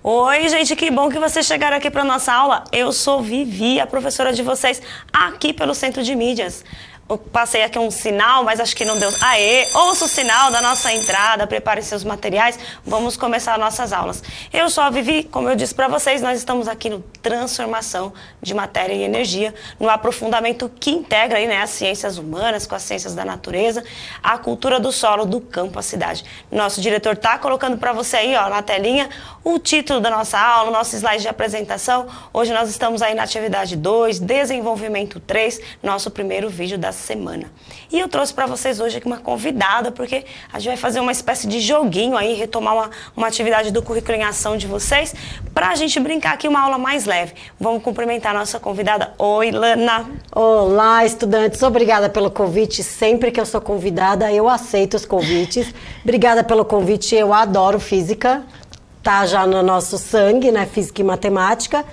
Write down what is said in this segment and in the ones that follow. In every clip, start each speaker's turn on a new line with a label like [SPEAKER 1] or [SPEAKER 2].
[SPEAKER 1] Oi, gente, que bom que vocês chegaram aqui para nossa aula. Eu sou Vivi, a professora de vocês, aqui pelo Centro de Mídias. Eu passei aqui um sinal, mas acho que não deu. Aê, ouça o sinal da nossa entrada, prepare seus materiais, vamos começar nossas aulas. Eu sou a Vivi, como eu disse para vocês, nós estamos aqui no Transformação de Matéria e Energia, no aprofundamento que integra aí, né, as ciências humanas com as ciências da natureza, a cultura do solo, do campo à cidade. Nosso diretor está colocando para você aí, ó, na telinha, o título da nossa aula, o nosso slide de apresentação. Hoje nós estamos aí na atividade 2, desenvolvimento 3, nosso primeiro vídeo da semana. E eu trouxe para vocês hoje aqui uma convidada, porque a gente vai fazer uma espécie de joguinho aí, retomar uma atividade do currículo em ação de vocês, para a gente brincar aqui uma aula mais leve. Vamos cumprimentar a nossa convidada. Oi, Lana.
[SPEAKER 2] Olá, estudantes. Obrigada pelo convite. Sempre que eu sou convidada, eu aceito os convites. Obrigada pelo convite. Eu adoro física. Tá já no nosso sangue, né? Física e matemática.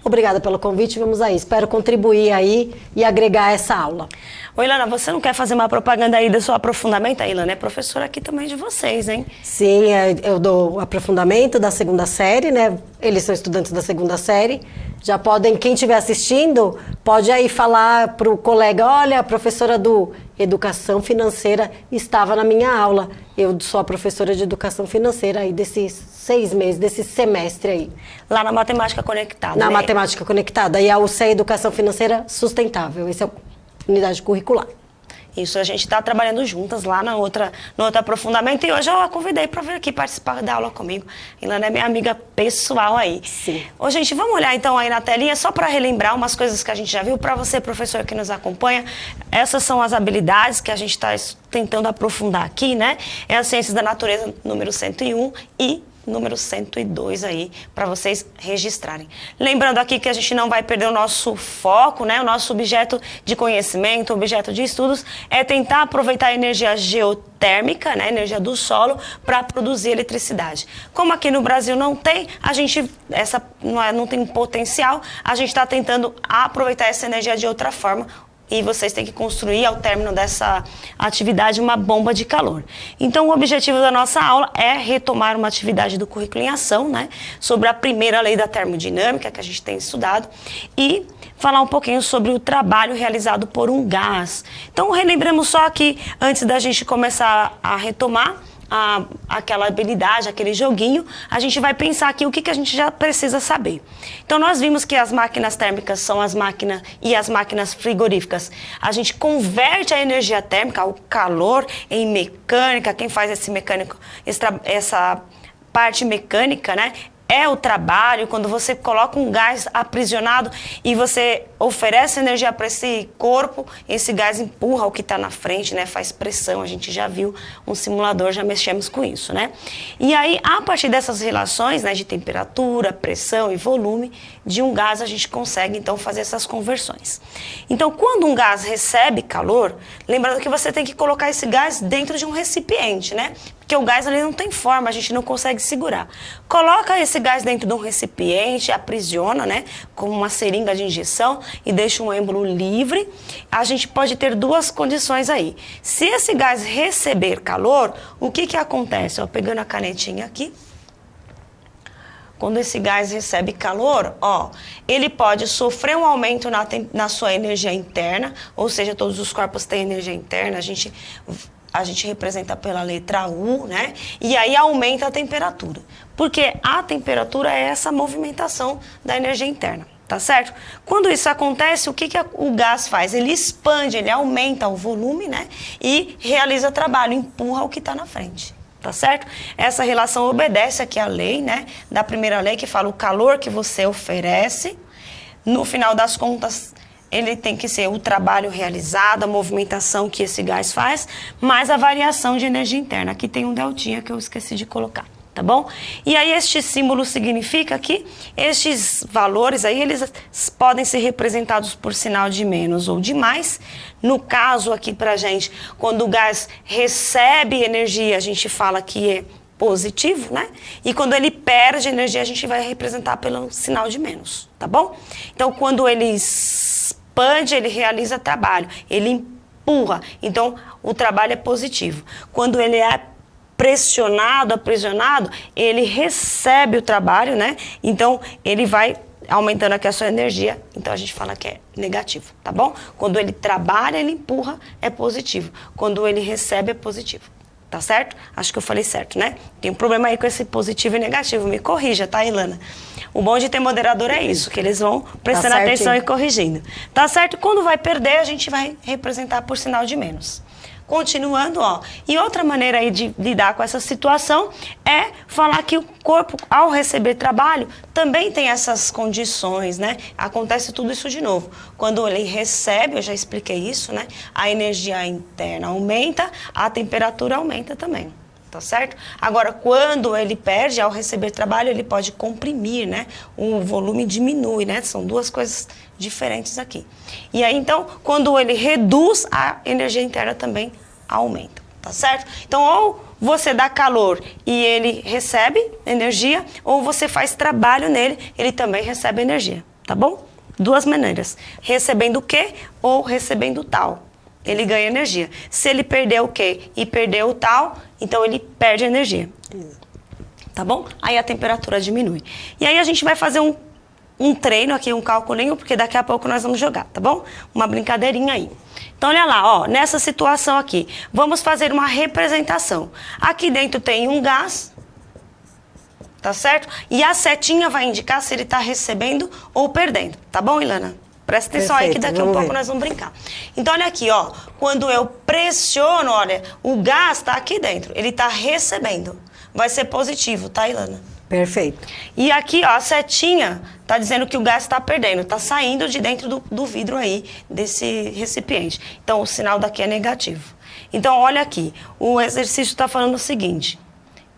[SPEAKER 2] Obrigada pelo convite, vamos aí. Espero contribuir aí e agregar essa aula.
[SPEAKER 1] Oi, Lana, você não quer fazer uma propaganda aí do seu aprofundamento? A Ilana é professora aqui também de vocês, hein?
[SPEAKER 2] Sim, eu dou aprofundamento da segunda série, né? Eles são estudantes da segunda série. Já podem, quem estiver assistindo, pode aí falar para o colega, olha, a professora do Educação Financeira estava na minha aula. Eu sou a professora de Educação Financeira aí desses 6 meses, desse semestre aí.
[SPEAKER 1] Lá na Matemática Conectada,
[SPEAKER 2] Na
[SPEAKER 1] né?
[SPEAKER 2] Matemática Conectada. E a UCE Educação Financeira Sustentável. Esse é a unidade curricular.
[SPEAKER 1] Isso, a gente está trabalhando juntas lá no outro aprofundamento. E hoje eu a convidei para vir aqui participar da aula comigo. Ilana é minha amiga pessoal aí.
[SPEAKER 2] Sim.
[SPEAKER 1] Ô, gente, vamos olhar então aí na telinha, só para relembrar umas coisas que a gente já viu. Para você, professor que nos acompanha, essas são as habilidades que a gente está tentando aprofundar aqui, né? É as Ciências da Natureza, número 101 e número 102 aí, para vocês registrarem. Lembrando aqui que a gente não vai perder o nosso foco, né? O nosso objeto de conhecimento, objeto de estudos, é tentar aproveitar a energia geotérmica, né? Energia do solo, para produzir eletricidade. Como aqui no Brasil não tem, a gente, não tem potencial, a gente está tentando aproveitar essa energia de outra forma. E vocês têm que construir, ao término dessa atividade, uma bomba de calor. Então, o objetivo da nossa aula é retomar uma atividade do currículo em ação, né? Sobre a primeira lei da termodinâmica, que a gente tem estudado, e falar um pouquinho sobre o trabalho realizado por um gás. Então, relembramos só que, antes da gente começar a retomar aquela habilidade, aquele joguinho, a gente vai pensar aqui o que a gente já precisa saber. Então, nós vimos que as máquinas térmicas são as máquinas e as máquinas frigoríficas. A gente converte a energia térmica, o calor, em mecânica. Quem faz essa parte mecânica, né? É o trabalho, quando você coloca um gás aprisionado e você oferece energia para esse corpo, esse gás empurra o que está na frente, né? Faz pressão, a gente já viu um simulador, já mexemos com isso, né? E aí, a partir dessas relações, né, de temperatura, pressão e volume de um gás, a gente consegue, então, fazer essas conversões. Então, quando um gás recebe calor, lembrando que você tem que colocar esse gás dentro de um recipiente, né? Porque o gás ali não tem forma, a gente não consegue segurar. Coloca esse gás dentro de um recipiente, aprisiona, né, como uma seringa de injeção e deixa um êmbolo livre. A gente pode ter duas condições aí. Se esse gás receber calor, o que acontece? Ó, pegando a canetinha aqui. Quando esse gás recebe calor, ó, ele pode sofrer um aumento na sua energia interna, ou seja, todos os corpos têm energia interna, a gente representa pela letra U, né? E aí aumenta a temperatura. Porque a temperatura é essa movimentação da energia interna, tá certo? Quando isso acontece, o que o gás faz? Ele expande, ele aumenta o volume, né? E realiza trabalho, empurra o que está na frente. Tá certo? Essa relação obedece aqui à lei, né? Da primeira lei, que fala o calor que você oferece, no final das contas, ele tem que ser o trabalho realizado, a movimentação que esse gás faz, mais a variação de energia interna. Aqui tem um deltinha que eu esqueci de colocar, tá bom? E aí este símbolo significa que estes valores aí, eles podem ser representados por sinal de menos ou de mais. No caso aqui pra gente, quando o gás recebe energia, a gente fala que é positivo, né? E quando ele perde energia, a gente vai representar pelo sinal de menos, tá bom? Então, quando ele expande, ele realiza trabalho, ele empurra. Então, o trabalho é positivo. Quando ele pressionado, aprisionado, ele recebe o trabalho, né? Então, ele vai aumentando aqui a sua energia, então a gente fala que é negativo, tá bom? Quando ele trabalha, ele empurra, é positivo. Quando ele recebe, é positivo. Tá certo? Acho que eu falei certo, né? Tem um problema aí com esse positivo e negativo. Me corrija, tá, Ilana? O bom de ter moderador é isso, que eles vão prestando atenção e corrigindo. Tá certo? Quando vai perder, a gente vai representar por sinal de menos. Continuando, ó. E outra maneira aí de lidar com essa situação é falar que o corpo, ao receber trabalho, também tem essas condições, né? Acontece tudo isso de novo. Quando ele recebe, eu já expliquei isso, né? A energia interna aumenta, a temperatura aumenta também. Tá certo? Agora, quando ele perde, ao receber trabalho, ele pode comprimir, né? O volume diminui, né? São duas coisas diferentes aqui. E aí, então, quando ele reduz, a energia interna também aumenta, tá certo? Então, ou você dá calor e ele recebe energia, ou você faz trabalho nele, ele também recebe energia, tá bom? Duas maneiras. Recebendo o quê ou recebendo tal. Ele ganha energia. Se ele perder o quê e perder o tal, então ele perde energia. Tá bom? Aí a temperatura diminui. E aí a gente vai fazer um treino aqui, um cálculinho, porque daqui a pouco nós vamos jogar, tá bom? Uma brincadeirinha aí. Então, olha lá, ó, nessa situação aqui, vamos fazer uma representação. Aqui dentro tem um gás, tá certo? E a setinha vai indicar se ele tá recebendo ou perdendo, tá bom, Ilana? Presta atenção. Perfeito, aí que daqui a pouco nós vamos brincar. Então, olha aqui, ó. Quando eu pressiono, olha, o gás tá aqui dentro. Ele tá recebendo. Vai ser positivo, tá, Ilana?
[SPEAKER 2] Perfeito.
[SPEAKER 1] E aqui, ó, a setinha tá dizendo que o gás tá perdendo. Tá saindo de dentro do vidro aí, desse recipiente. Então, o sinal daqui é negativo. Então, olha aqui. O exercício tá falando o seguinte.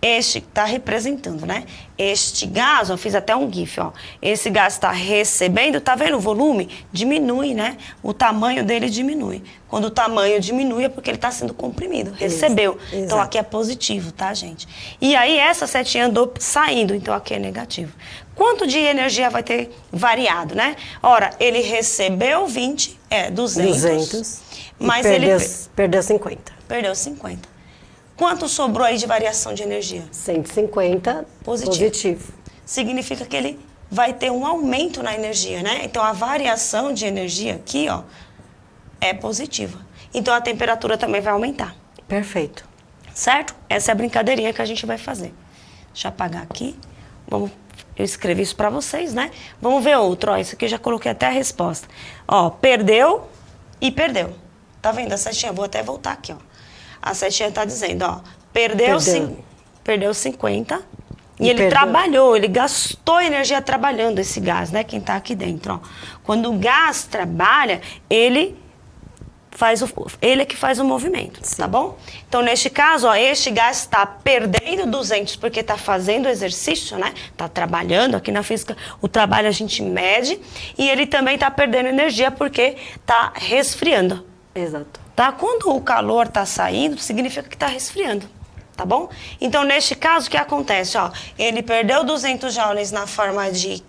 [SPEAKER 1] Este está representando, né? Este gás, eu fiz até um gif, ó. Esse gás está recebendo, tá vendo? O volume diminui, né? O tamanho dele diminui. Quando o tamanho diminui é porque ele está sendo comprimido. Recebeu. Isso, então aqui é positivo, tá, gente? E aí essa setinha andou saindo, então aqui é negativo. Quanto de energia vai ter variado, né? Ora, ele recebeu 20, 200. Mas
[SPEAKER 2] perdeu 50.
[SPEAKER 1] Perdeu 50. Quanto sobrou aí de variação de energia?
[SPEAKER 2] 150 positivo.
[SPEAKER 1] Significa que ele vai ter um aumento na energia, né? Então, a variação de energia aqui, ó, é positiva. Então, a temperatura também vai aumentar.
[SPEAKER 2] Perfeito.
[SPEAKER 1] Certo? Essa é a brincadeirinha que a gente vai fazer. Deixa eu apagar aqui. Eu escrevi isso pra vocês, né? Vamos ver outro. Ó, isso aqui eu já coloquei até a resposta. Ó, perdeu e perdeu. Tá vendo a setinha? Vou até voltar aqui, ó. A setinha está dizendo, ó, perdeu 50 e ele trabalhou, ele gastou energia trabalhando esse gás, né? Quem está aqui dentro, ó. Quando o gás trabalha, ele é que faz o movimento, sim, tá bom? Então, neste caso, ó, este gás está perdendo 200 porque está fazendo exercício, né? Está trabalhando, aqui na física o trabalho a gente mede, e ele também está perdendo energia porque está resfriando.
[SPEAKER 2] Exato.
[SPEAKER 1] Tá? Quando o calor está saindo, significa que está resfriando, tá bom? Então, neste caso, o que acontece? Ó, ele perdeu 200 joules na forma de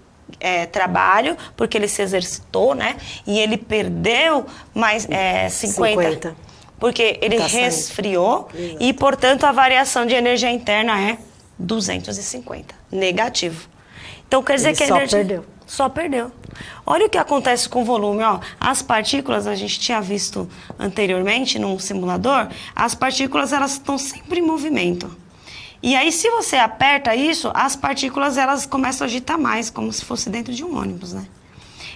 [SPEAKER 1] trabalho, porque ele se exercitou, né? E ele perdeu mais 50, porque ele resfriou e, portanto, a variação de energia interna é 250, negativo. Então, quer dizer que a energia... Só perdeu. Olha o que acontece com o volume, ó. As partículas, a gente tinha visto anteriormente num simulador, as partículas, elas estão sempre em movimento. E aí, se você aperta isso, as partículas, elas começam a agitar mais, como se fosse dentro de um ônibus, né?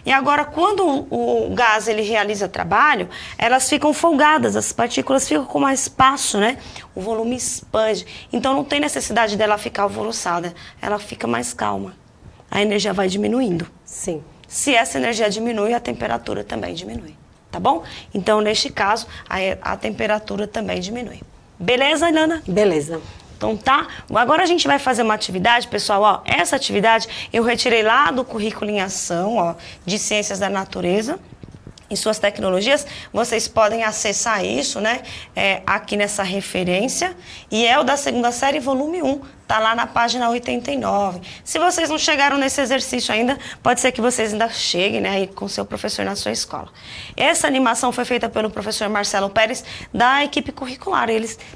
[SPEAKER 1] E agora, quando o gás, ele realiza trabalho, elas ficam folgadas, as partículas ficam com mais espaço, né? O volume expande. Então, não tem necessidade dela ficar alvoroçada, ela fica mais calma. A energia vai diminuindo.
[SPEAKER 2] Sim.
[SPEAKER 1] Se essa energia diminui, a temperatura também diminui, tá bom? Então, neste caso, a temperatura também diminui. Beleza, Ilana?
[SPEAKER 2] Beleza.
[SPEAKER 1] Então, tá? Agora a gente vai fazer uma atividade, pessoal, ó. Essa atividade eu retirei lá do currículo em ação, ó, de Ciências da Natureza. Em suas tecnologias, vocês podem acessar isso, né? Aqui nessa referência. E é o da segunda série, volume 1. tá lá na página 89. Se vocês não chegaram nesse exercício ainda, pode ser que vocês ainda cheguem, né, aí com seu professor na sua escola. Essa animação foi feita pelo professor Marcelo Pérez, da equipe curricular.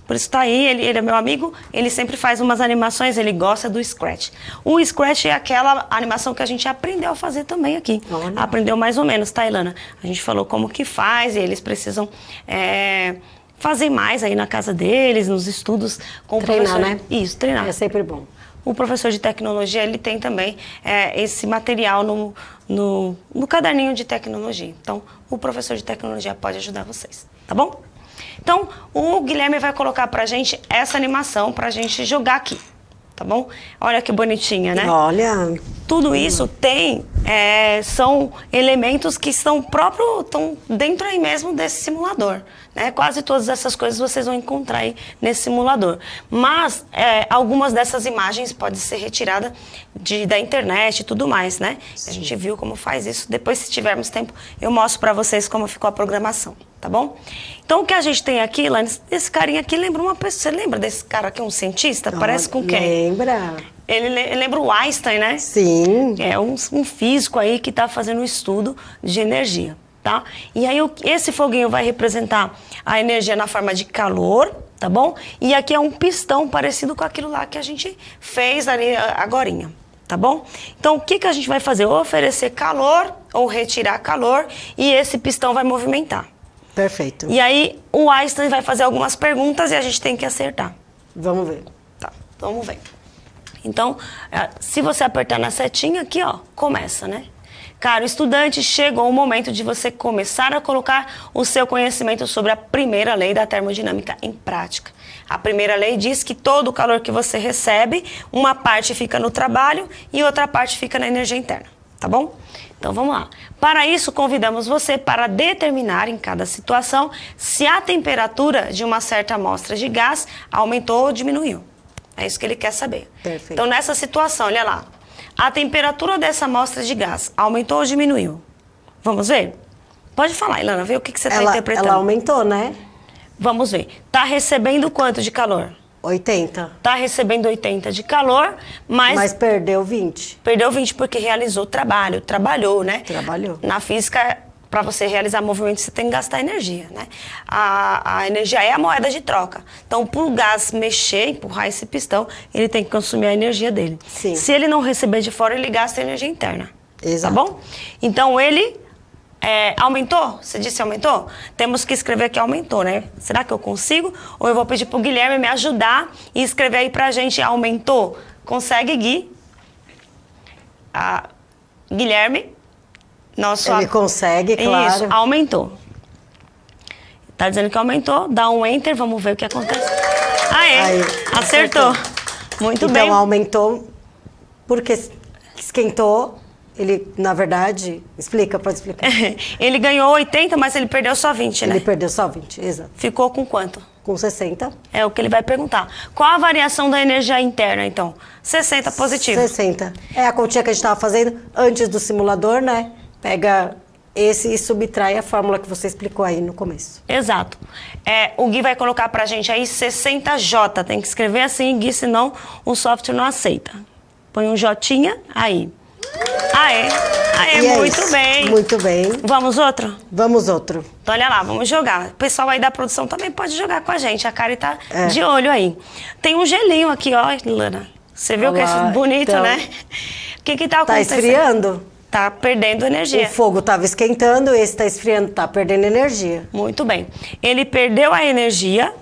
[SPEAKER 1] Por isso está aí, ele é meu amigo, ele sempre faz umas animações, ele gosta do Scratch. O Scratch é aquela animação que a gente aprendeu a fazer também aqui.
[SPEAKER 2] Olha.
[SPEAKER 1] Aprendeu mais ou menos, tá, Ilana? A gente falou como que faz e eles precisam fazer mais aí na casa deles, nos estudos com
[SPEAKER 2] Treinar,
[SPEAKER 1] o professor.
[SPEAKER 2] né?
[SPEAKER 1] Isso, treinar.
[SPEAKER 2] É sempre bom.
[SPEAKER 1] O professor de tecnologia, ele tem também esse material no caderninho de tecnologia. Então, o professor de tecnologia pode ajudar vocês, tá bom? Então, o Guilherme vai colocar pra gente essa animação pra gente jogar aqui, tá bom? Olha que bonitinha, né?
[SPEAKER 2] Olha,
[SPEAKER 1] Tudo isso são elementos que estão dentro aí mesmo desse simulador, né? Quase todas essas coisas vocês vão encontrar aí nesse simulador. Mas algumas dessas imagens podem ser retiradas da internet e tudo mais, né? A gente viu como faz isso. Depois, se tivermos tempo, eu mostro para vocês como ficou a programação, tá bom? Então, o que a gente tem aqui, Lanes, esse carinha aqui lembra uma pessoa. Você lembra desse cara aqui, um cientista? Parece com quem?
[SPEAKER 2] lembra?
[SPEAKER 1] Ele lembra o Einstein, né?
[SPEAKER 2] Sim.
[SPEAKER 1] É um físico aí que está fazendo um estudo de energia, tá? E aí esse foguinho vai representar a energia na forma de calor, tá bom? E aqui é um pistão parecido com aquilo lá que a gente fez ali agorinha, tá bom? Então, o que a gente vai fazer? Oferecer calor ou retirar calor e esse pistão vai movimentar.
[SPEAKER 2] Perfeito.
[SPEAKER 1] E aí o Einstein vai fazer algumas perguntas e a gente tem que acertar.
[SPEAKER 2] Vamos ver.
[SPEAKER 1] Tá, vamos ver. Então, se você apertar na setinha aqui, ó, começa, né? Caro estudante, chegou o momento de você começar a colocar o seu conhecimento sobre a primeira lei da termodinâmica em prática. A primeira lei diz que todo o calor que você recebe, uma parte fica no trabalho e outra parte fica na energia interna, tá bom? Então, vamos lá. Para isso, convidamos você para determinar em cada situação se a temperatura de uma certa amostra de gás aumentou ou diminuiu. É isso que ele quer saber.
[SPEAKER 2] Perfeito.
[SPEAKER 1] Então, nessa situação, olha lá. A temperatura dessa amostra de gás aumentou ou diminuiu? Vamos ver? Pode falar, Ilana, vê o que você está interpretando.
[SPEAKER 2] Ela aumentou, né?
[SPEAKER 1] Vamos ver. Está recebendo quanto de calor?
[SPEAKER 2] 80.
[SPEAKER 1] Está recebendo 80 de calor,
[SPEAKER 2] Mas perdeu 20.
[SPEAKER 1] perdeu 20 porque realizou trabalho, trabalhou, né?
[SPEAKER 2] Trabalhou.
[SPEAKER 1] Na física, para você realizar movimento, você tem que gastar energia, né? A energia é a moeda de troca. Então, para o gás mexer, empurrar esse pistão, ele tem que consumir a energia dele.
[SPEAKER 2] Sim.
[SPEAKER 1] Se ele não receber de fora, ele gasta energia interna.
[SPEAKER 2] Exato.
[SPEAKER 1] Tá bom? Então, ele aumentou? Você disse aumentou? Temos que escrever que aumentou, né? Será que eu consigo? Ou eu vou pedir para o Guilherme me ajudar e escrever aí para a gente, aumentou? Consegue, Gui? Guilherme?
[SPEAKER 2] Ele consegue, claro.
[SPEAKER 1] Isso, aumentou. Tá dizendo que aumentou, dá um enter, vamos ver o que acontece. Aí, acertou. Muito bem.
[SPEAKER 2] Então, aumentou porque esquentou. Ele, na verdade, pode explicar.
[SPEAKER 1] Ele ganhou 80, mas ele perdeu só 20, né?
[SPEAKER 2] Ele perdeu só 20, exato.
[SPEAKER 1] Ficou com quanto?
[SPEAKER 2] Com 60.
[SPEAKER 1] É o que ele vai perguntar. Qual a variação da energia interna, então? 60 positivo.
[SPEAKER 2] 60. É a continha que a gente estava fazendo antes do simulador, né? Pega esse e subtrai a fórmula que você explicou aí no começo.
[SPEAKER 1] Exato. O Gui vai colocar pra gente aí 60J. Tem que escrever assim, Gui, senão o software não aceita. Põe um Jotinha aí. Aê, muito bem.
[SPEAKER 2] Muito bem.
[SPEAKER 1] Vamos outro?
[SPEAKER 2] Vamos outro.
[SPEAKER 1] Então, olha lá, vamos jogar. O pessoal aí da produção também pode jogar com a gente. A Kari tá de olho aí. Tem um gelinho aqui, ó, Lana. Você viu que é bonito,
[SPEAKER 2] então,
[SPEAKER 1] né? O que tá acontecendo?
[SPEAKER 2] Tá esfriando?
[SPEAKER 1] Tá perdendo energia.
[SPEAKER 2] O fogo estava esquentando, esse tá esfriando, tá perdendo energia.
[SPEAKER 1] Muito bem. Ele perdeu a energia.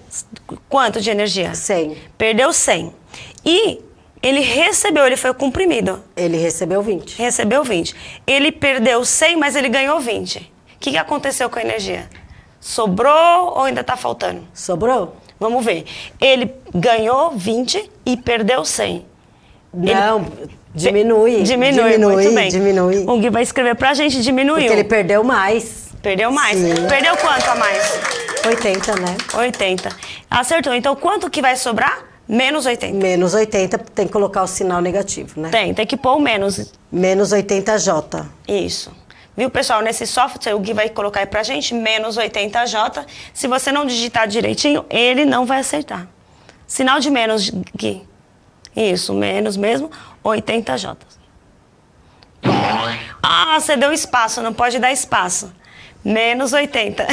[SPEAKER 1] Quanto de energia?
[SPEAKER 2] 100.
[SPEAKER 1] Perdeu 100. E ele recebeu, ele foi comprimido.
[SPEAKER 2] Ele recebeu 20.
[SPEAKER 1] Recebeu 20. Ele perdeu 100, mas ele ganhou 20. O que aconteceu com a energia? Sobrou ou ainda está faltando?
[SPEAKER 2] Sobrou?
[SPEAKER 1] Vamos ver. Ele ganhou 20 e perdeu 100.
[SPEAKER 2] Não, diminui.
[SPEAKER 1] Diminui, muito bem.
[SPEAKER 2] Diminui.
[SPEAKER 1] O Gui vai escrever pra gente, diminuiu.
[SPEAKER 2] Porque ele perdeu mais.
[SPEAKER 1] Perdeu mais.
[SPEAKER 2] Sim.
[SPEAKER 1] Perdeu quanto a mais?
[SPEAKER 2] 80, né?
[SPEAKER 1] 80. Acertou. Então, quanto que vai sobrar? Menos 80.
[SPEAKER 2] Menos 80, tem que colocar o sinal negativo, né?
[SPEAKER 1] Tem que pôr o menos.
[SPEAKER 2] Menos 80J.
[SPEAKER 1] Isso. Viu, pessoal? Nesse software, o Gui vai colocar aí pra gente, menos 80J. Se você não digitar direitinho, ele não vai acertar. Sinal de menos, Gui. Isso, menos mesmo, 80 J. Ah, você deu espaço, não pode dar espaço. Menos 80.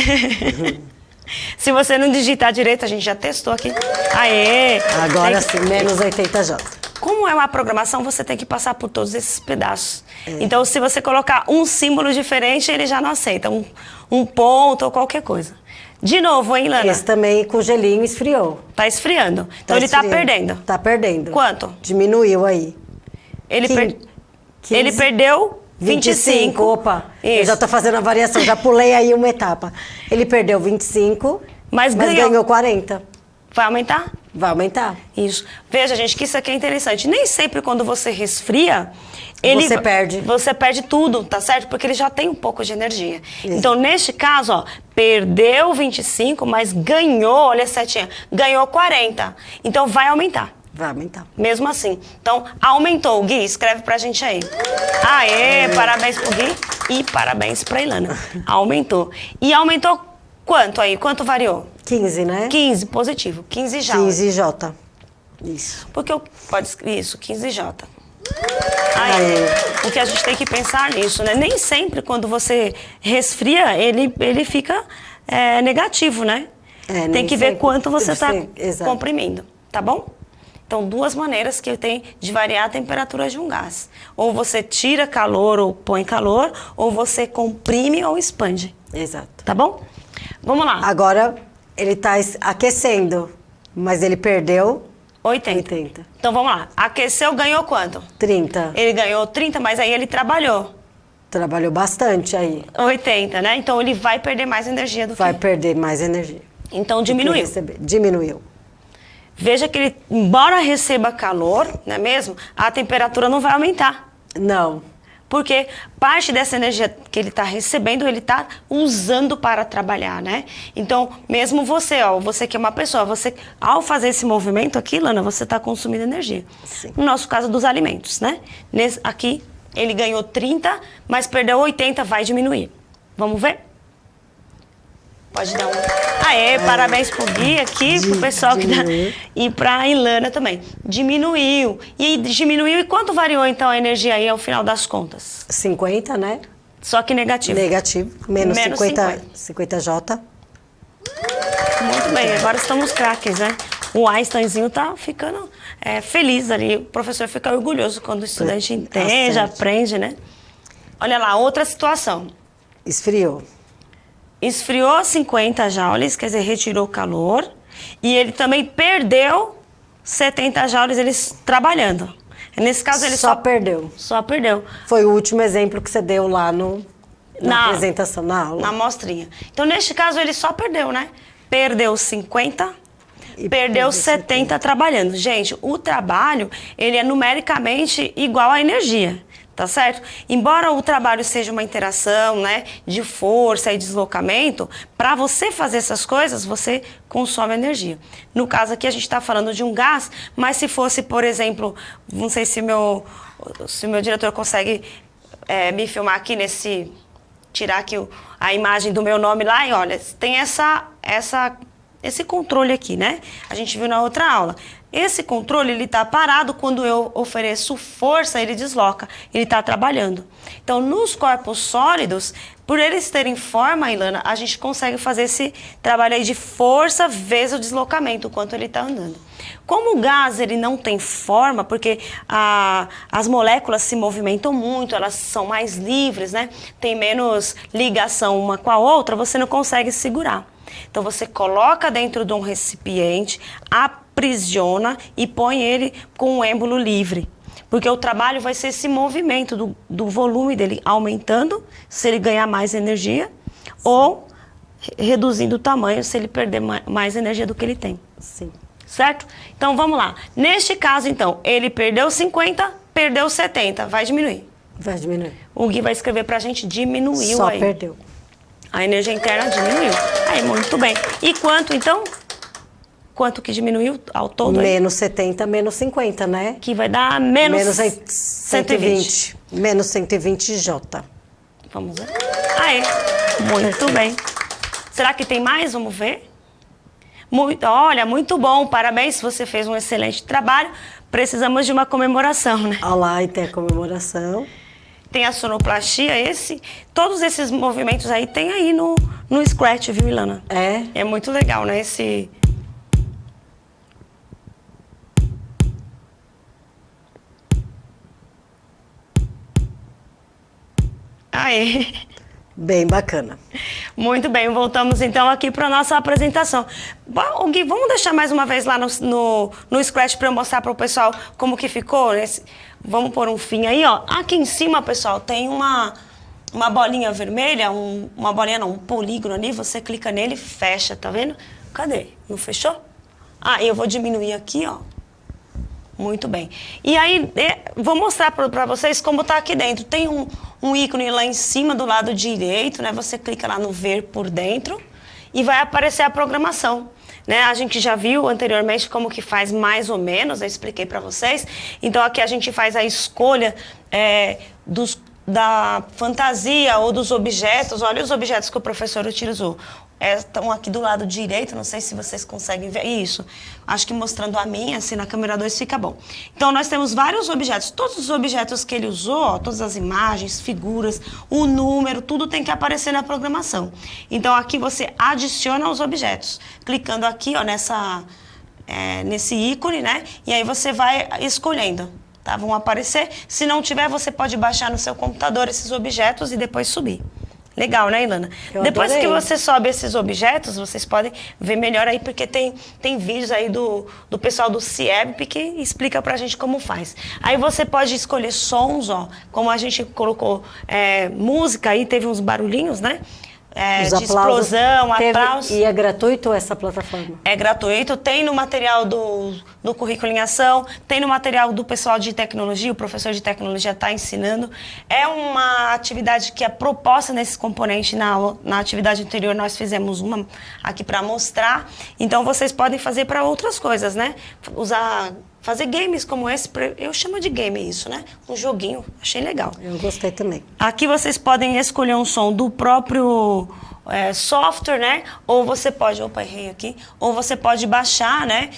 [SPEAKER 1] Se você não digitar direito, a gente já testou aqui. Aê!
[SPEAKER 2] Agora sim, menos 80 J.
[SPEAKER 1] Como é uma programação, você tem que passar por todos esses pedaços. Então, se você colocar um símbolo diferente, ele já não aceita. Um ponto ou qualquer coisa. De novo, hein, Lana?
[SPEAKER 2] Esse também com gelinho esfriou.
[SPEAKER 1] Tá esfriando. Então, ele tá perdendo.
[SPEAKER 2] Tá perdendo.
[SPEAKER 1] Quanto?
[SPEAKER 2] Diminuiu aí.
[SPEAKER 1] Ele perdeu 25.
[SPEAKER 2] Opa,
[SPEAKER 1] Isso.
[SPEAKER 2] eu já tô fazendo a variação, já pulei aí uma etapa. Ele perdeu 25,
[SPEAKER 1] Mas
[SPEAKER 2] ganhou 40.
[SPEAKER 1] Vai aumentar?
[SPEAKER 2] Vai aumentar.
[SPEAKER 1] Isso. Veja, gente, que isso aqui é interessante. Nem sempre quando você resfria, você perde tudo, tá certo? Porque ele já tem um pouco de energia. Isso. Então, neste caso, ó, perdeu 25, mas ganhou, olha a setinha, ganhou 40. Então, vai aumentar.
[SPEAKER 2] Vai aumentar.
[SPEAKER 1] Mesmo assim. Então, aumentou. Gui, escreve pra gente aí. Aê, parabéns pro Gui e parabéns pra Ilana. Aumentou. E aumentou quanto aí? Quanto variou?
[SPEAKER 2] 15, né?
[SPEAKER 1] 15, positivo. 15 J.
[SPEAKER 2] 15 J. Isso.
[SPEAKER 1] Porque pode escrever isso, 15 J. Aí, porque a gente tem que pensar nisso, né? Nem sempre quando você resfria, ele fica negativo, né? Tem que ver quanto você está comprimindo, tá bom? Então, duas maneiras que tem de variar a temperatura de um gás. Ou você tira calor ou põe calor, ou você comprime ou expande.
[SPEAKER 2] Exato.
[SPEAKER 1] Tá bom? Vamos lá.
[SPEAKER 2] Agora, ele está aquecendo, mas ele perdeu
[SPEAKER 1] 80. Então, vamos lá. Aqueceu, ganhou quanto?
[SPEAKER 2] 30.
[SPEAKER 1] Ele ganhou 30, mas aí ele trabalhou.
[SPEAKER 2] Trabalhou bastante aí.
[SPEAKER 1] 80, né? Então, ele vai perder mais energia do que...
[SPEAKER 2] Vai perder mais energia.
[SPEAKER 1] Então, diminuiu.
[SPEAKER 2] Diminuiu.
[SPEAKER 1] Veja que ele, embora receba calor, não é mesmo? A temperatura não vai aumentar.
[SPEAKER 2] Não.
[SPEAKER 1] Porque parte dessa energia que ele está recebendo, ele está usando para trabalhar, né? Então, mesmo você, ó, você que é uma pessoa, você, ao fazer esse movimento aqui, Lana, você está consumindo energia.
[SPEAKER 2] Sim.
[SPEAKER 1] No nosso caso, dos alimentos, né? Aqui, ele ganhou 30, mas perdeu 80, vai diminuir. Vamos ver? Pode dar um... Aê, parabéns pro Gui aqui, pro pessoal que dá... E pra Ilana também. Diminuiu. E diminuiu. E quanto variou, então, a energia aí ao final das contas?
[SPEAKER 2] 50, né?
[SPEAKER 1] Só que negativo.
[SPEAKER 2] Negativo. Menos 50 J.
[SPEAKER 1] Muito bem. Agora estamos craques, né? O Einsteinzinho tá ficando feliz ali. O professor fica orgulhoso quando o estudante entende, aprende, né? Olha lá, outra situação.
[SPEAKER 2] Esfriou.
[SPEAKER 1] Esfriou 50 joules, quer dizer, retirou calor. E ele também perdeu 70 joules, eles trabalhando. Nesse caso, ele
[SPEAKER 2] só perdeu.
[SPEAKER 1] Só perdeu.
[SPEAKER 2] Foi o último exemplo que você deu lá na apresentação, na aula.
[SPEAKER 1] Na amostrinha. Então, neste caso, ele só perdeu, né? Perdeu 50, perdeu 70 trabalhando. Gente, o trabalho, ele é numericamente igual à energia. Tá certo? Embora o trabalho seja uma interação, né, de força e deslocamento, para você fazer essas coisas, você consome energia. No caso aqui, a gente está falando de um gás, mas se fosse, por exemplo, não sei se o meu diretor consegue me filmar aqui tirar aqui a imagem do meu nome lá e olha, tem esse controle aqui, né? A gente viu na outra aula. Esse controle, ele está parado, quando eu ofereço força, ele desloca, ele está trabalhando. Então, nos corpos sólidos, por eles terem forma, Ilana, a gente consegue fazer esse trabalho aí de força vezes o deslocamento, o quanto ele está andando. Como o gás, ele não tem forma, porque as moléculas se movimentam muito, elas são mais livres, né? Tem menos ligação uma com a outra, você não consegue segurar. Então, você coloca dentro de um recipiente, aprisiona e põe ele com um êmbolo livre. Porque o trabalho vai ser esse movimento do volume dele aumentando, se ele ganhar mais energia, ou reduzindo o tamanho, se ele perder mais energia do que ele tem.
[SPEAKER 2] Sim.
[SPEAKER 1] Certo? Então, vamos lá. Neste caso, então, ele perdeu 50, perdeu 70. Vai diminuir.
[SPEAKER 2] Vai diminuir.
[SPEAKER 1] O Gui vai escrever pra gente, diminuiu
[SPEAKER 2] Só
[SPEAKER 1] aí.
[SPEAKER 2] Só perdeu.
[SPEAKER 1] A energia interna diminuiu. Aí, muito bem. E quanto, então? Quanto que diminuiu ao todo?
[SPEAKER 2] Menos 70, menos 50, né?
[SPEAKER 1] Que vai dar menos
[SPEAKER 2] 120. Menos 120 J.
[SPEAKER 1] Vamos ver. Aí, muito bem. Será que tem mais? Vamos ver. Olha, muito bom. Parabéns, você fez um excelente trabalho. precisamos de uma comemoração, né?
[SPEAKER 2] Olha lá, e tem a comemoração.
[SPEAKER 1] Tem a sonoplastia, todos esses movimentos aí tem aí no Scratch, viu, Ilana? É muito legal, né? Aí.
[SPEAKER 2] Bem bacana.
[SPEAKER 1] Muito bem, voltamos então aqui para a nossa apresentação. Bom, Gui, vamos deixar mais uma vez lá no Scratch para eu mostrar para o pessoal como que ficou? Vamos pôr um fim aí, ó. Aqui em cima, pessoal, tem uma bolinha vermelha, uma bolinha não, um polígono ali, você clica nele e fecha, tá vendo? Cadê? Não fechou? Ah, eu vou diminuir aqui, ó. Muito bem. E aí, vou mostrar para vocês como tá aqui dentro. Tem um ícone lá em cima do lado direito, né? Você clica lá no ver por dentro e vai aparecer a programação. Né? A gente já viu anteriormente como que faz mais ou menos, eu expliquei para vocês. Então aqui a gente faz a escolha da fantasia ou dos objetos. Olha os objetos que o professor utilizou. Estão aqui do lado direito, não sei se vocês conseguem ver isso. Acho que mostrando a minha, assim, na câmera 2 fica bom. Então, nós temos vários objetos. Todos os objetos que ele usou, ó, todas as imagens, figuras, o número, tudo tem que aparecer na programação. Então, aqui você adiciona os objetos. Clicando aqui, ó, nesse ícone, né? E aí você vai escolhendo. Tá? Vão aparecer. Se não tiver, você pode baixar no seu computador esses objetos e depois subir. Legal, né, Ilana? Depois que você sobe esses objetos, vocês podem ver melhor aí, porque tem vídeos aí do pessoal do CIEB que explica pra gente como faz. Aí você pode escolher sons, ó, como a gente colocou música aí, teve uns barulhinhos, né? De explosão, aplausos.
[SPEAKER 2] E é gratuito essa plataforma?
[SPEAKER 1] É gratuito, tem no material do Currículo em Ação, tem no material do pessoal de tecnologia, o professor de tecnologia está ensinando. É uma atividade que é proposta nesse componente. Na atividade anterior nós fizemos uma aqui para mostrar, então vocês podem fazer para outras coisas, né? Fazer games como esse, eu chamo de game isso, né? Um joguinho, achei legal.
[SPEAKER 2] Eu gostei também.
[SPEAKER 1] Aqui vocês podem escolher um som do próprio software, né? Ou você pode, errei aqui, ou você pode baixar, né?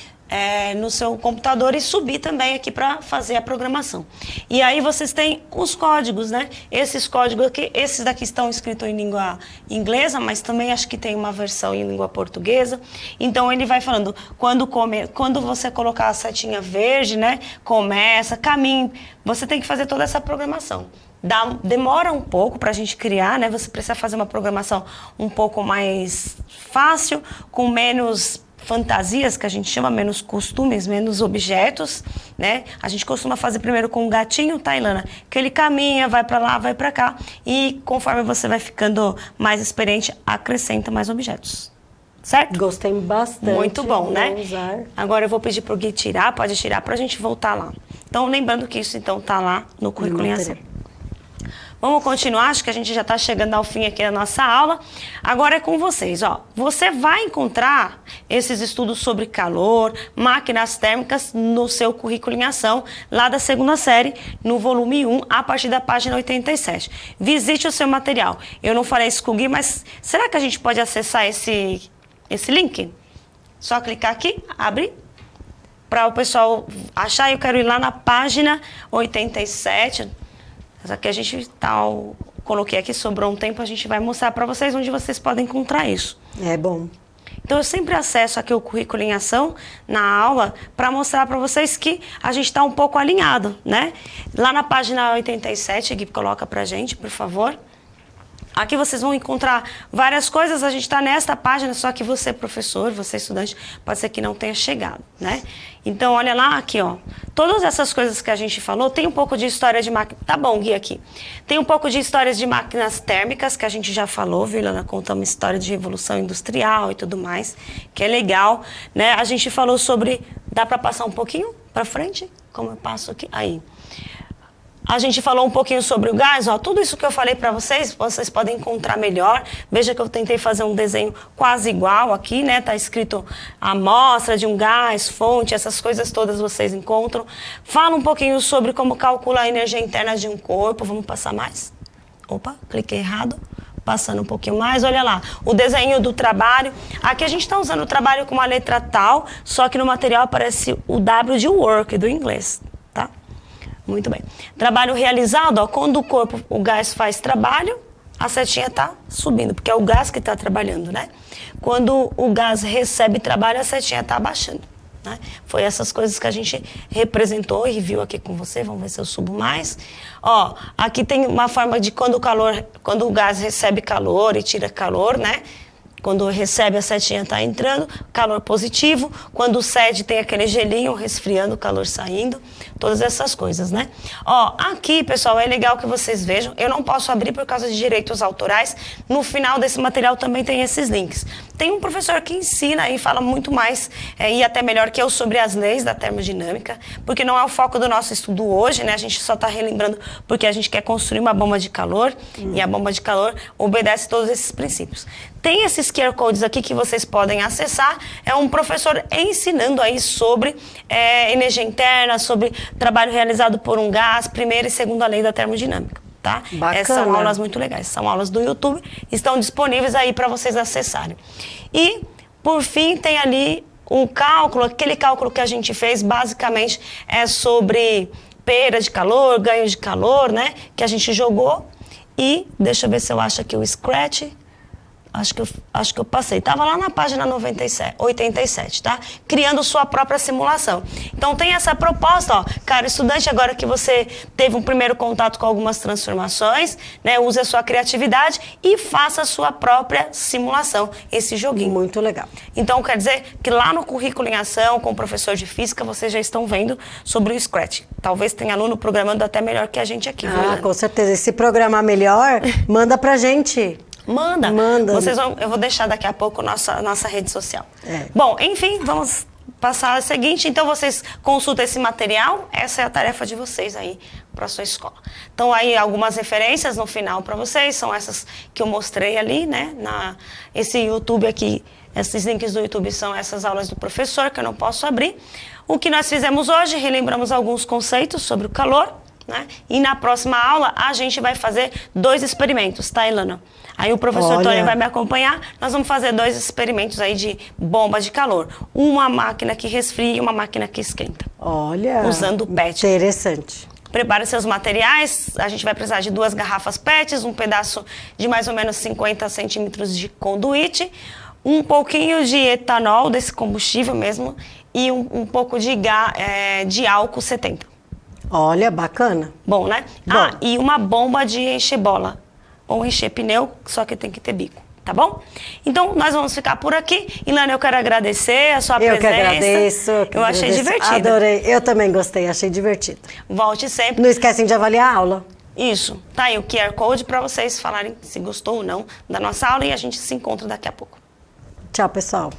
[SPEAKER 1] No seu computador e subir também aqui para fazer a programação. E aí vocês têm os códigos, né? Esses códigos aqui, esses daqui estão escritos em língua inglesa, mas também acho que tem uma versão em língua portuguesa. Então ele vai falando, quando você colocar a setinha verde, né? Começa, caminhe. Você tem que fazer toda essa programação. Demora um pouco para a gente criar, né? Você precisa fazer uma programação um pouco mais fácil, com menos fantasias, que a gente chama, menos costumes, menos objetos, né? A gente costuma fazer primeiro com um gatinho, tá, Ilana? Que ele caminha, vai para lá, vai para cá, e conforme você vai ficando mais experiente, acrescenta mais objetos. Certo?
[SPEAKER 2] Gostei bastante.
[SPEAKER 1] Muito bom, né?
[SPEAKER 2] Usar.
[SPEAKER 1] Agora eu vou pedir pro Gui tirar, pode tirar pra gente voltar lá. Então, lembrando que isso, então, tá lá no Currículo em Ação. Vamos continuar, acho que a gente já está chegando ao fim aqui da nossa aula. Agora é com vocês, ó. Você vai encontrar esses estudos sobre calor, máquinas térmicas no seu Currículo em Ação, lá da segunda série, no volume 1, a partir da página 87. Visite o seu material. Eu não falei isso com o Gui, mas será que a gente pode acessar esse link? Só clicar aqui, abre, para o pessoal achar. Eu quero ir lá na página 87. Essa aqui a gente coloquei aqui, sobrou um tempo, a gente vai mostrar para vocês onde vocês podem encontrar isso.
[SPEAKER 2] É bom.
[SPEAKER 1] Então eu sempre acesso aqui o Currículo em Ação na aula para mostrar para vocês que a gente está um pouco alinhado, né? Lá na página 87, Gui, coloca pra gente, por favor. Aqui vocês vão encontrar várias coisas, a gente está nesta página, só que você, professor, você, estudante, pode ser que não tenha chegado, né? Então, olha lá, aqui, ó. Todas essas coisas que a gente falou, tem um pouco de história de máquina... Tá bom, Gui, aqui. Tem um pouco de histórias de máquinas térmicas, que a gente já falou, viu, Ilana? Contamos história de revolução industrial e tudo mais, que é legal, né? A gente falou sobre... Dá para passar um pouquinho para frente? Como eu passo aqui? Aí. A gente falou um pouquinho sobre o gás, ó, tudo isso que eu falei para vocês podem encontrar melhor. Veja que eu tentei fazer um desenho quase igual aqui, né? Tá escrito a amostra de um gás, fonte, essas coisas todas vocês encontram. Fala um pouquinho sobre como calcula a energia interna de um corpo. Vamos passar mais? Opa, cliquei errado. Passando um pouquinho mais, olha lá, o desenho do trabalho. Aqui a gente está usando o trabalho com uma letra tal, só que no material aparece o W de work, do inglês, tá? Muito bem. Trabalho realizado, ó, quando o gás faz trabalho, a setinha está subindo, porque é o gás que está trabalhando, né? Quando o gás recebe trabalho, a setinha está abaixando, né? Foi essas coisas que a gente representou e viu aqui com você. Vamos ver se eu subo mais. Ó, aqui tem uma forma de quando o gás recebe calor e tira calor, né? Quando recebe, a setinha está entrando, calor positivo. Quando cede, tem aquele gelinho resfriando, calor saindo. Todas essas coisas, né? Ó, aqui, pessoal, é legal que vocês vejam. Eu não posso abrir por causa de direitos autorais. No final desse material também tem esses links. Tem um professor que ensina e fala muito mais, e até melhor que eu, sobre as leis da termodinâmica, porque não é o foco do nosso estudo hoje, né? A gente só está relembrando porque a gente quer construir uma bomba de calor, e a bomba de calor obedece todos esses princípios. Tem esses QR Codes aqui que vocês podem acessar. É um professor ensinando aí sobre energia interna, sobre trabalho realizado por um gás, primeira e segunda lei da termodinâmica, tá? São aulas muito legais, são aulas do YouTube, estão disponíveis aí para vocês acessarem. E, por fim, tem ali um cálculo, aquele cálculo que a gente fez, basicamente, é sobre perda de calor, ganho de calor, né? Que a gente jogou. E, deixa eu ver se eu acho aqui o Scratch. Acho que eu passei. Estava lá na página 87, tá? Criando sua própria simulação. Então, tem essa proposta, ó. Cara, estudante, agora que você teve um primeiro contato com algumas transformações, né? Use a sua criatividade e faça a sua própria simulação, esse joguinho.
[SPEAKER 2] Muito legal.
[SPEAKER 1] Então, quer dizer que lá no Currículo em Ação, com o professor de Física, vocês já estão vendo sobre o Scratch. Talvez tenha aluno programando até melhor que a gente aqui.
[SPEAKER 2] Ah, com certeza. E se programar melhor, manda pra gente.
[SPEAKER 1] Manda.
[SPEAKER 2] Vocês
[SPEAKER 1] eu vou deixar daqui a pouco nossa rede social.
[SPEAKER 2] É.
[SPEAKER 1] Bom, enfim, vamos passar a seguinte. Então, vocês consultam esse material. Essa é a tarefa de vocês aí para sua escola. Então, aí algumas referências no final para vocês. São essas que eu mostrei ali, né? Esse YouTube aqui, esses links do YouTube são essas aulas do professor, que eu não posso abrir. O que nós fizemos hoje, relembramos alguns conceitos sobre o calor, né? E na próxima aula, a gente vai fazer 2 experimentos, tá, Ilana? Aí o professor Tony vai me acompanhar. Nós vamos fazer 2 experimentos aí de bomba de calor. Uma máquina que resfria e uma máquina que esquenta.
[SPEAKER 2] Olha,
[SPEAKER 1] usando PET.
[SPEAKER 2] Interessante.
[SPEAKER 1] Prepare seus materiais. A gente vai precisar de 2 garrafas PETs, um pedaço de mais ou menos 50 centímetros de conduíte, um pouquinho de etanol, desse combustível mesmo, e um pouco de álcool 70.
[SPEAKER 2] Olha, bacana.
[SPEAKER 1] Bom, né?
[SPEAKER 2] Bom.
[SPEAKER 1] E uma bomba de encher bola. Ou encher pneu, só que tem que ter bico, tá bom? Então, nós vamos ficar por aqui. Ilana, eu quero agradecer a sua presença.
[SPEAKER 2] Eu que agradeço.
[SPEAKER 1] Eu achei divertido.
[SPEAKER 2] Adorei. Eu também gostei, achei divertido.
[SPEAKER 1] Volte sempre.
[SPEAKER 2] Não esquecem de avaliar a aula.
[SPEAKER 1] Isso. Tá aí o QR Code para vocês falarem se gostou ou não da nossa aula e a gente se encontra daqui a pouco.
[SPEAKER 2] Tchau, pessoal.